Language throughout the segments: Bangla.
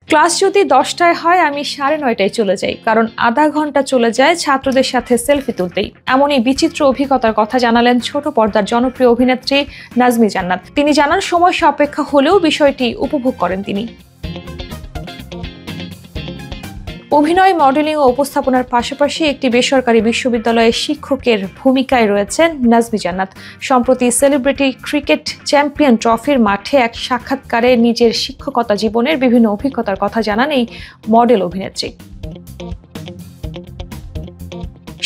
ক্লাস যদি 10টায় হয় আমি 9:30টায় চলে যাই, কারণ আধা ঘন্টা চলে যায় ছাত্রদের সাথে সেলফি তুলতেই। এমনই বিচিত্র অভিজ্ঞতার কথা জানালেন ছোট পর্দার জনপ্রিয় অভিনেত্রী নাজমি জান্নাত। তিনি জানান সময় সাপেক্ষ হলেও বিষয়টি উপভোগ করেন তিনি। অভিনয়, মডেলিং ও উপস্থাপনার পাশাপাশি একটি বেসরকারি বিশ্ববিদ্যালয়ের শিক্ষকের ভূমিকায় রয়েছেন নাজমি জান্নাত। সম্প্রতি সেলিব্রিটি ক্রিকেট চ্যাম্পিয়ন ট্রফির মাঠে এক সাক্ষাৎকারে নিজের শিক্ষকতা জীবনের বিভিন্ন অভিজ্ঞতার কথা জানান এই মডেল অভিনেত্রী।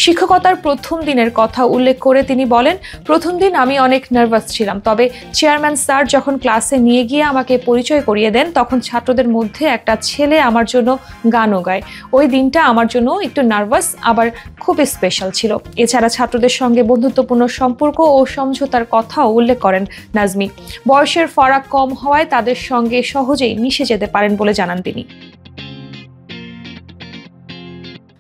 শিক্ষকতার প্রথম দিনের কথা উল্লেখ করে তিনি বলেন, প্রথম দিন আমি অনেক নার্ভাস ছিলাম, তবে চেয়ারম্যান স্যার যখন ক্লাসে নিয়ে গিয়ে আমাকে পরিচয় করিয়ে দেন তখন ছাত্রদের মধ্যে একটা ছেলে আমার জন্য গানও গায়। ওই দিনটা আমার জন্য একটু নার্ভাস আবার খুব স্পেশাল ছিল। এছাড়া ছাত্রদের সঙ্গে বন্ধুত্বপূর্ণ সম্পর্ক ও সমঝোতার কথাও উল্লেখ করেন নাজমি। বয়সের ফারাক কম হওয়ায় তাদের সঙ্গে সহজেই মিশে যেতে পারেন বলে জানান তিনি।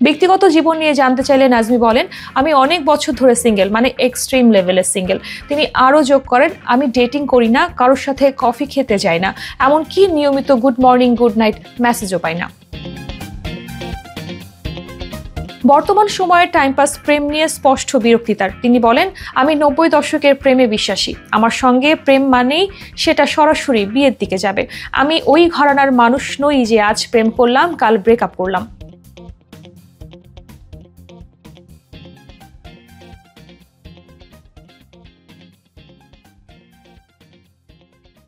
ব্যক্তিগত জীবন নিয়ে জানতে চাইলে নাজমি বলেন, আমি অনেক বছর ধরে সিঙ্গেল, মানে এক্সট্রিম লেভেলের সিঙ্গেল। তিনি আরও যোগ করেন, আমি ডেটিং করি না, কারোর সাথে কফি খেতে যাই না, এমনকি নিয়মিত গুড মর্নিং গুড নাইট মেসেজও পাই না। বর্তমান সময়ের টাইম পাস প্রেম নিয়ে স্পষ্ট বিরক্তি তার। তিনি বলেন, আমি 90 দশকের প্রেমে বিশ্বাসী। আমার সঙ্গে প্রেম মানেই সেটা সরাসরি বিয়ের দিকে যাবে। আমি ওই ঘরানার মানুষ নই যে আজ প্রেম করলাম কাল ব্রেকআপ করলাম।